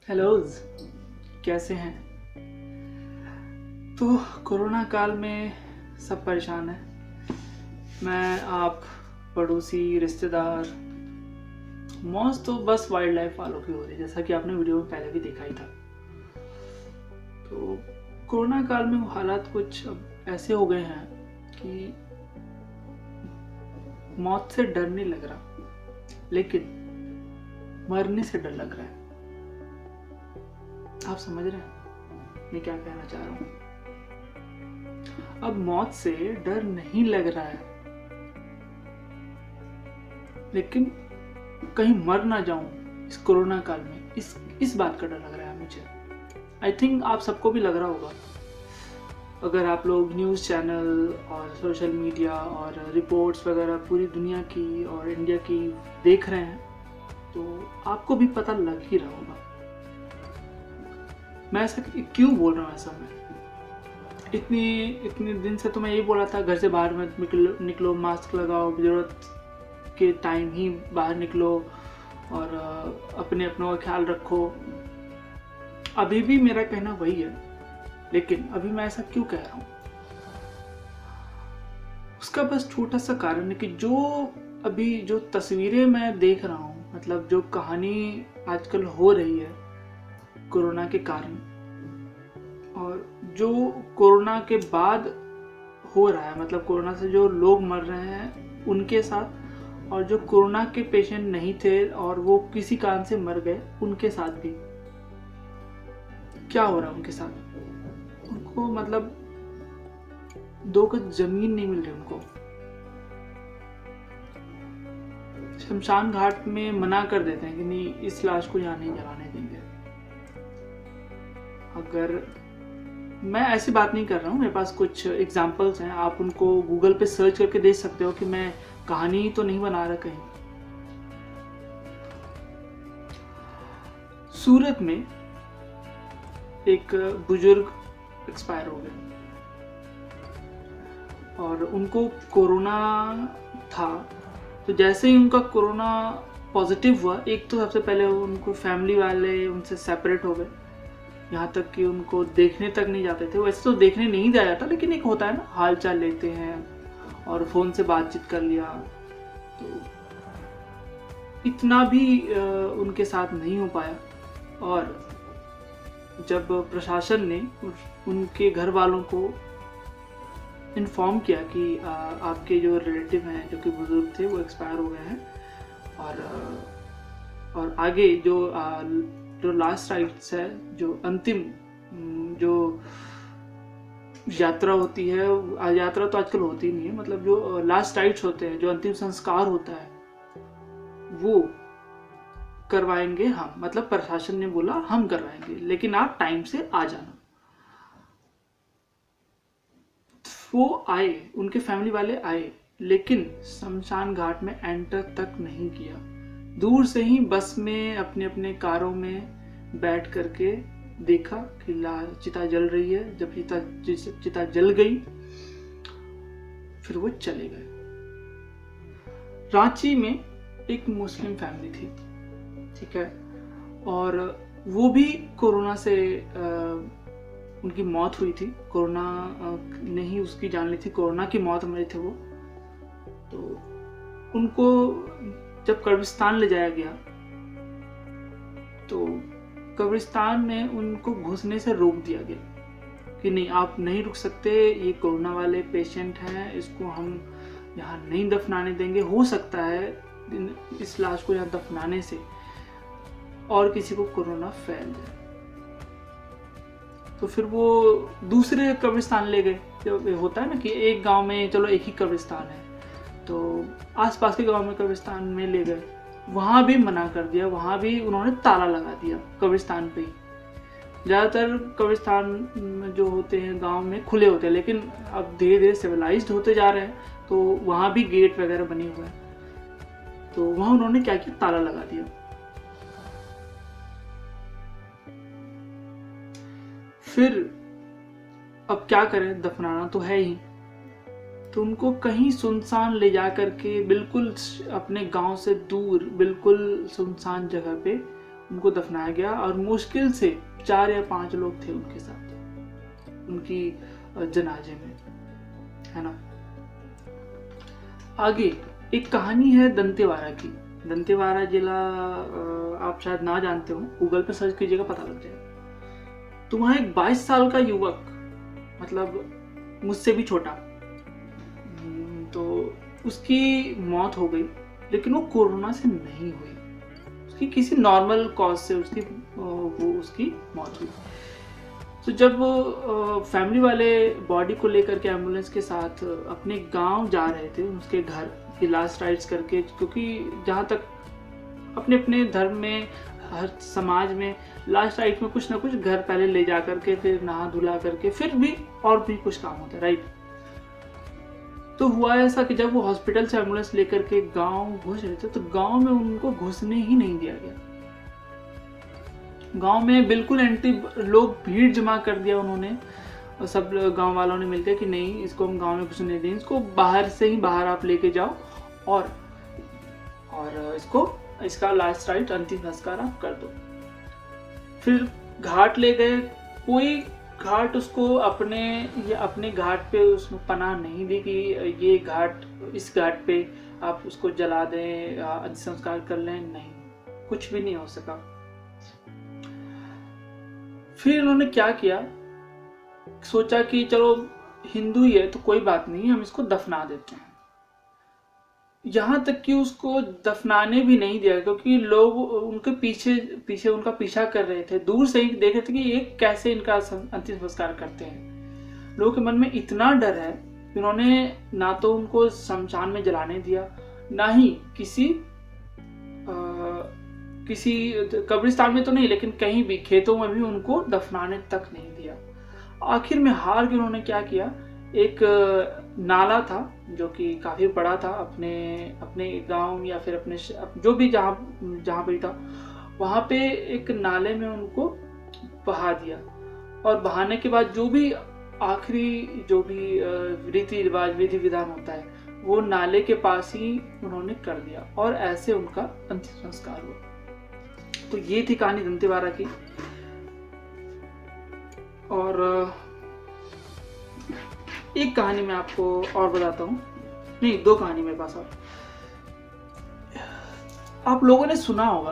Halos, कैसे हैं? तो कोरोना काल में सब परेशान हैं। मैं, आप, पड़ोसी, रिश्तेदार। मौज तो बस वाइल्ड लाइफ वालों की हो रही है, जैसा कि आपने वीडियो में पहले भी देखा ही था। तो कोरोना काल में वो हालात कुछ अब ऐसे हो गए हैं कि मौत से डर नहीं लग रहा, लेकिन मरने से डर लग रहा है। आप समझ रहे हैं मैं क्या कहना चाह रहा हूँ? अब मौत से डर नहीं लग रहा है, लेकिन कहीं मर ना जाऊं इस कोरोना काल में, इस बात का डर लग रहा है मुझे। आई थिंक आप सबको भी लग रहा होगा। अगर आप लोग न्यूज़ चैनल और सोशल मीडिया और रिपोर्ट्स वगैरह पूरी दुनिया की और इंडिया की देख रहे हैं तो आपको भी पता लग ही रहा होगा। मैं ऐसा क्यों बोल रहा हूँ? ऐसा मैं इतने दिन से तो मैं यही बोल रहा था, घर से बाहर मत निकलो, मास्क लगाओ, ज़रूरत के टाइम ही बाहर निकलो और अपने का ख्याल रखो। अभी भी मेरा कहना वही है, लेकिन अभी मैं ऐसा क्यों कह रहा हूँ? उसका बस छोटा सा कारण है कि जो तस्वीरें मैं देख रहा हूँ, मतलब जो कहानी आजकल हो रही है कोरोना के कारण, और जो कोरोना के बाद हो रहा है, मतलब कोरोना से जो लोग मर रहे हैं उनके साथ, और जो कोरोना के पेशेंट नहीं थे और वो किसी कारण से मर गए उनके साथ भी क्या हो रहा है उनके साथ। उनको मतलब 2 गज जमीन नहीं मिल रही उनको। शमशान घाट में मना कर देते हैं कि नहीं, इस लाश को यहाँ नहीं जलाने देंगे। अगर मैं ऐसी बात नहीं कर रहा हूँ, मेरे पास कुछ एग्जाम्पल्स हैं, आप उनको गूगल पे सर्च करके देख सकते हो कि मैं कहानी तो नहीं बना रहा कहीं। सूरत में एक बुजुर्ग एक्सपायर हो गए और उनको कोरोना था। तो जैसे ही उनका कोरोना पॉजिटिव हुआ, एक तो सबसे पहले उनको फैमिली वाले उनसे सेपरेट हो गए, यहाँ तक कि उनको देखने तक नहीं जाते थे। वैसे तो देखने नहीं जाया जाता, लेकिन एक होता है ना, हाल चाल लेते हैं और फ़ोन से बातचीत कर लिया। तो इतना भी उनके साथ नहीं हो पाया। और जब प्रशासन ने उनके घर वालों को इन्फॉर्म किया कि आपके जो रिलेटिव हैं, जो कि बुजुर्ग थे, वो एक्सपायर हो गए हैं, और आगे जो लास्ट राइट्स है, जो अंतिम जो यात्रा होती है, यात्रा तो आजकल होती नहीं है, मतलब जो लास्ट राइट्स होते हैं, जो अंतिम संस्कार होता है, वो करवाएंगे हम। मतलब प्रशासन ने बोला हम करवाएंगे, लेकिन आप टाइम से आ जाना। वो आए, उनके फैमिली वाले आए, लेकिन शमशान घाट में एंटर तक नहीं किया। दूर से ही बस में अपने अपने कारों में बैठ करके देखा कि चिता जल रही है। जब चिता जल गई, फिर वो चले गए। रांची में एक मुस्लिम फैमिली थी, ठीक है, और वो भी कोरोना से उनकी मौत हुई थी। कोरोना ने ही उसकी जान ली थी, कोरोना की मौत मरे थे वो। तो उनको जब कब्रिस्तान ले जाया गया, तो कब्रिस्तान में उनको घुसने से रोक दिया गया कि नहीं, आप नहीं रुक सकते, ये कोरोना वाले पेशेंट हैं, इसको हम यहाँ नहीं दफनाने देंगे। हो सकता है इस लाश को यहाँ दफनाने से और किसी को कोरोना फैल जाए। तो फिर वो दूसरे कब्रिस्तान ले गए। जो होता है ना कि एक गांव में चलो एक ही कब्रिस्तान है, तो आसपास के गांव में कब्रिस्तान में ले गए, वहाँ भी मना कर दिया, वहाँ भी उन्होंने ताला लगा दिया कब्रिस्तान पे ही। ज़्यादातर कब्रिस्तान जो होते हैं गांव में खुले होते हैं, लेकिन अब धीरे धीरे सिविलाइज्ड होते जा रहे हैं, तो वहाँ भी गेट वगैरह बने हुए हैं। तो वहाँ उन्होंने क्या किया, ताला लगा दिया। फिर अब क्या करें, दफनाना तो है ही, तो उनको कहीं सुनसान ले जा करके, बिल्कुल अपने गांव से दूर, बिल्कुल सुनसान जगह पे उनको दफनाया गया और मुश्किल से 4 या 5 लोग थे उनके साथ उनकी जनाजे में, है ना। आगे एक कहानी है दंतेवाड़ा की। दंतेवाड़ा जिला आप शायद ना जानते हो, गूगल पे सर्च कीजिएगा पता लग जाएगा। तो वहाँ एक 22 साल का युवक, मतलब मुझसे भी छोटा, तो उसकी मौत हो गई, लेकिन वो कोरोना से नहीं हुई, उसकी किसी नॉर्मल कॉज से उसकी मौत हुई। तो जब फैमिली वाले बॉडी को लेकर के एम्बुलेंस के साथ अपने गांव जा रहे थे, उसके घर की लास्ट राइट्स करके, क्योंकि जहाँ तक अपने अपने धर्म में, हर समाज में लास्ट राइट में कुछ ना कुछ घर पहले ले जा करके, फिर नहा धुला करके, फिर भी और भी कुछ काम होता है, राइट। तो हुआ ऐसा कि जब वो हॉस्पिटल से एम्बुलेंस लेकर के गांव घुस रहे थे, तो गांव में उनको घुसने ही नहीं दिया गया। गांव में बिल्कुल एंटी लोग भीड़ जमा कर दिया उन्होंने, सब गांव वालों ने मिलकर कि नहीं, इसको हम गांव में घुसने नहीं देंगे, इसको बाहर से ही बाहर आप लेके जाओ और इसका लास्ट राइट, अंतिम संस्कार आप कर दो। फिर घाट ले गए, कोई घाट उसको अपने घाट पे उसमें पनाह नहीं दी कि ये घाट, इस घाट पे आप उसको जला दें, अंतिम संस्कार कर लें, नहीं, कुछ भी नहीं हो सका। फिर उन्होंने क्या किया, सोचा कि चलो हिंदू ही है तो कोई बात नहीं, हम इसको दफना देते हैं। यहाँ तक कि उसको दफनाने भी नहीं दिया, क्योंकि लोग उनके पीछे उनका पीछा कर रहे थे, दूर से ही देख रहे थे कि ये कैसे इनका अंतिम संस्कार करते हैं। लोगों के मन में इतना डर है कि उन्होंने ना तो उनको शमशान में जलाने दिया, ना ही किसी कब्रिस्तान में तो नहीं, लेकिन कहीं भी खेतों में भी उनको दफनाने तक नहीं दिया। आखिर में हार के उन्होंने क्या किया, एक नाला था जो कि काफी बड़ा था, अपने गांव या फिर अपने जो भी जहां पे था, वहां पे एक नाले में उनको बहा दिया। और बहाने के बाद जो भी आखिरी जो भी रीति रिवाज, विधि विधान होता है, वो नाले के पास ही उन्होंने कर दिया, और ऐसे उनका अंतिम संस्कार हुआ। तो ये थी कहानी दंतेवाड़ा की। और एक कहानी मैं आपको और बताता हूँ, नहीं, 2 कहानी मेरे पास। और आप लोगों ने सुना होगा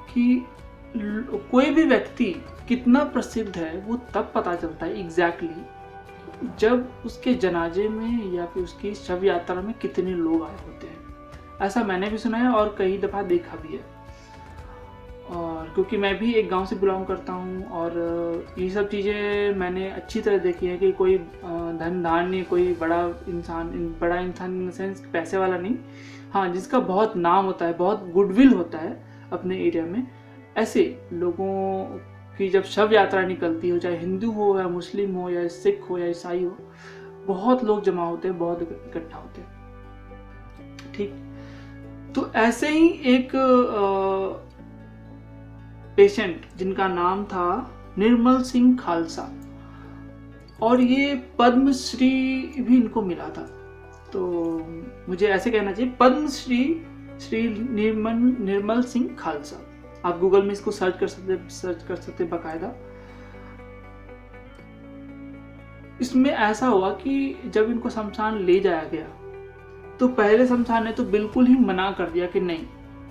कि कोई भी व्यक्ति कितना प्रसिद्ध है वो तब पता चलता है एग्जैक्टली जब उसके जनाजे में या फिर उसकी शव यात्रा में कितने लोग आए होते हैं। ऐसा मैंने भी सुना है और कई दफा देखा भी है। और क्योंकि मैं भी एक गांव से बिलोंग करता हूं, और ये सब चीज़ें मैंने अच्छी तरह देखी है कि कोई धन धान्य, कोई बड़ा इंसान इन द सेंस पैसे वाला नहीं, हाँ, जिसका बहुत नाम होता है, बहुत गुडविल होता है अपने एरिया में, ऐसे लोगों की जब शव यात्रा निकलती हो, चाहे हिंदू हो या मुस्लिम हो या सिख हो या ईसाई हो, बहुत लोग जमा होते हैं, बहुत इकट्ठा होते हैं। ठीक, तो ऐसे ही एक पेशेंट जिनका नाम था निर्मल सिंह खालसा, और ये पद्मश्री भी इनको मिला था। तो मुझे ऐसे कहना चाहिए, पद्मश्री श्री निर्मल सिंह खालसा। आप गूगल में इसको सर्च कर सकते बाकायदा। इसमें ऐसा हुआ कि जब इनको शमशान ले जाया गया, तो पहले शमशान ने तो बिल्कुल ही मना कर दिया कि नहीं,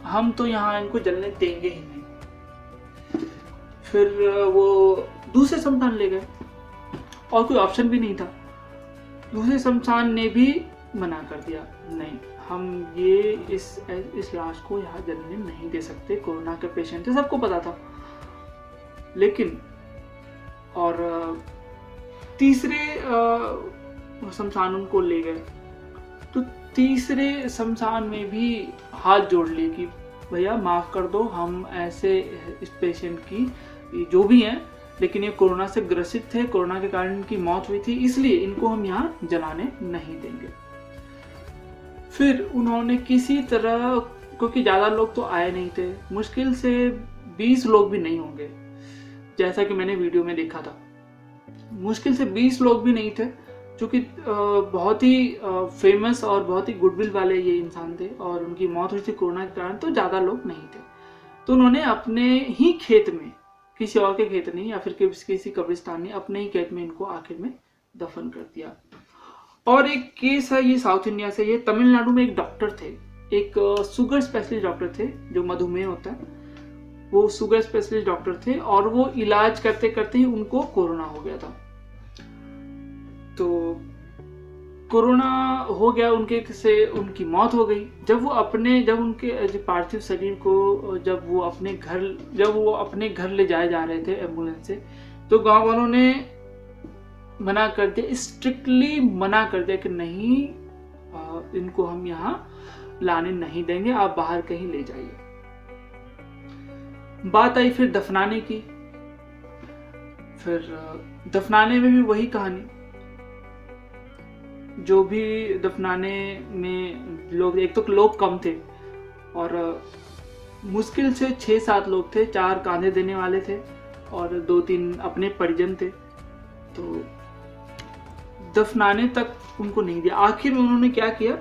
हम तो यहाँ इनको जलने देंगे ही नहीं। फिर वो दूसरे शमशान ले गए, और कोई ऑप्शन भी नहीं था। दूसरे शमशान ने भी मना कर दिया, नहीं, हम ये इस लाश को यहाँ जलने नहीं दे सकते, कोरोना के पेशेंट है, सबको पता था। लेकिन और तीसरे शमशान उनको ले गए, तो तीसरे शमशान में भी हाथ जोड़ लिए कि भैया माफ कर दो, हम ऐसे इस पेशेंट की जो भी हैं, लेकिन ये कोरोना से ग्रसित थे, कोरोना के कारण इनकी मौत हुई थी, इसलिए इनको हम यहाँ जलाने नहीं देंगे। फिर उन्होंने किसी तरह, क्योंकि ज़्यादा लोग तो आए नहीं थे, मुश्किल से 20 लोग भी नहीं होंगे, जैसा कि मैंने वीडियो में देखा था, मुश्किल से 20 लोग भी नहीं थे, जो कि बहुत ही फेमस और बहुत ही गुडविल वाले ये इंसान थे, और उनकी मौत हुई थी कोरोना के कारण, तो ज़्यादा लोग नहीं थे। तो उन्होंने अपने ही खेत में, किसी और के खेत नहीं या फिर किसी कब्रिस्तान में, अपने ही खेत में इनको आखिर में दफन कर दिया। और एक केस है ये साउथ इंडिया से, ये तमिलनाडु में एक डॉक्टर थे, एक शुगर स्पेशलिस्ट डॉक्टर थे, जो मधुमेह होता है वो शुगर स्पेशलिस्ट डॉक्टर थे, और वो इलाज करते करते ही उनको कोरोना हो गया था। तो कोरोना हो गया उनके से, उनकी मौत हो गई। जब उनके पार्थिव शरीर को जब वो अपने घर ले जाए जा रहे थे एम्बुलेंस से, तो गांव वालों ने मना कर दिया, स्ट्रिक्टली मना कर दिया कि नहीं, इनको हम यहाँ लाने नहीं देंगे, आप बाहर कहीं ले जाइए। बात आई फिर दफनाने की। फिर दफनाने में भी वही कहानी, जो भी दफनाने में लोग, एक तो लोग कम थे और मुश्किल से 6-7 लोग थे, 4 कांधे देने वाले थे और 2-3 अपने परिजन थे। तो दफनाने तक उनको नहीं दिया। आखिर में उन्होंने क्या किया,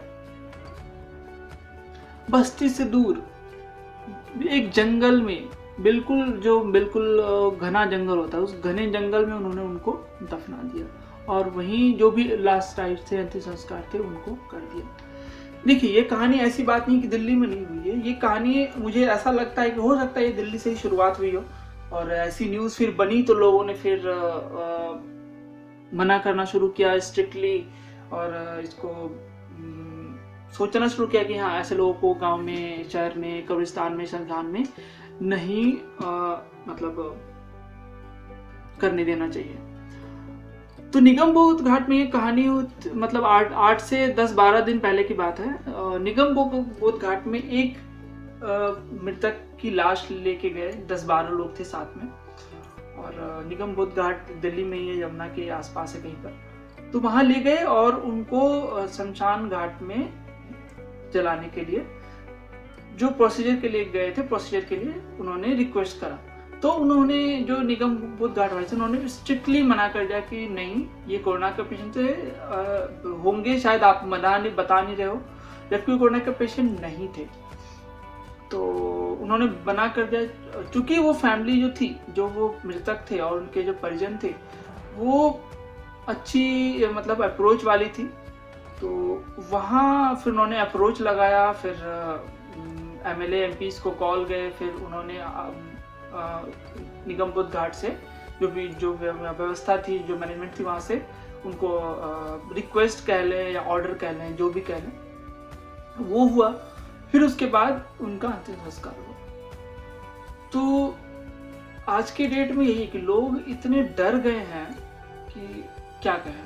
बस्ती से दूर एक जंगल में, बिल्कुल घना जंगल होता है, उस घने जंगल में उन्होंने उनको दफना दिया और वहीं जो भी लास्ट राइट थे, अंतिम संस्कार थे, उनको कर दिया। देखिए, ये कहानी ऐसी बात नहीं कि दिल्ली में नहीं हुई है। ये कहानी मुझे ऐसा लगता है कि हो सकता है ये दिल्ली से ही शुरुआत हुई हो और ऐसी न्यूज़ फिर बनी तो लोगों ने फिर मना करना शुरू किया स्ट्रिक्टली, और इसको सोचना शुरू किया कि हाँ, ऐसे लोगों को गांव में, शहर में, कब्रिस्तान में, शमशान में नहीं मतलब करने देना चाहिए। तो निगमबोध घाट में ये कहानी मतलब 8 से 10-12 दिन पहले की बात है। निगमबोध घाट में एक मृतक की लाश लेके गए, 10-12 लोग थे साथ में, और निगमबोध घाट दिल्ली में ही है, यमुना के आसपास है कहीं पर। तो वहां ले गए और उनको शमशान घाट में जलाने के लिए, जो प्रोसीजर के लिए गए थे, प्रोसीजर के लिए उन्होंने रिक्वेस्ट करा। तो उन्होंने, जो निगमबोध घाट वाले थे, उन्होंने स्ट्रिक्टली मना कर दिया कि नहीं, ये कोरोना का पेशेंट होंगे, शायद आप बता नहीं रहे हो, जबकि कोरोना का पेशेंट नहीं थे। तो उन्होंने मना कर दिया। चूंकि वो फैमिली जो थी, जो वो मृतक थे और उनके जो परिजन थे, वो अच्छी मतलब अप्रोच वाली थी। तो वहाँ फिर उन्होंने अप्रोच लगाया, फिर MLA MPs को कॉल गए, फिर उन्होंने निगमबोध घाट से जो व्यवस्था थी, जो मैनेजमेंट थी, वहाँ से उनको रिक्वेस्ट कह लें या ऑर्डर कह लें, जो भी कह लें, वो हुआ। फिर उसके बाद उनका अंतिम संस्कार हुआ। तो आज के डेट में यही कि लोग इतने डर गए हैं कि क्या कहें।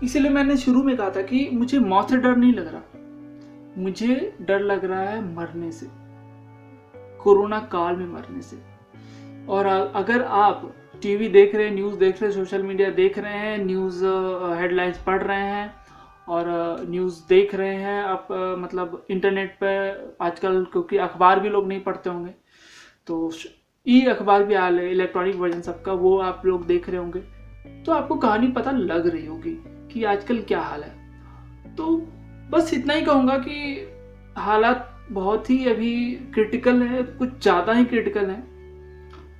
इसीलिए मैंने शुरू में कहा था कि मुझे मौत से डर नहीं लग रहा, मुझे डर लग रहा है मरने से, कोरोना काल में मरने से। और अगर आप टीवी देख रहे हैं, न्यूज़ देख रहे हैं, सोशल मीडिया देख रहे हैं, न्यूज़ हेडलाइंस पढ़ रहे हैं और न्यूज़ देख रहे हैं, आप मतलब इंटरनेट पे आजकल, क्योंकि अखबार भी लोग नहीं पढ़ते होंगे, तो ई अखबार भी आ रहे, इलेक्ट्रॉनिक वर्जन सबका, वो आप लोग देख रहे होंगे, तो आपको कहानी पता लग रही होगी कि आजकल क्या हाल है। तो बस इतना ही कहूँगा कि हालात बहुत ही अभी क्रिटिकल है, कुछ ज़्यादा ही क्रिटिकल है।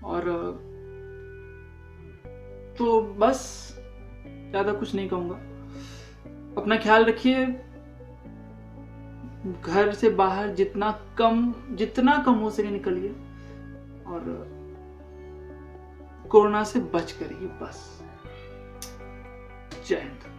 और तो बस ज़्यादा कुछ नहीं कहूँगा। अपना ख्याल रखिए, घर से बाहर जितना कम हो सके निकलिए और कोरोना से बच करिए। बस, जय हिंद।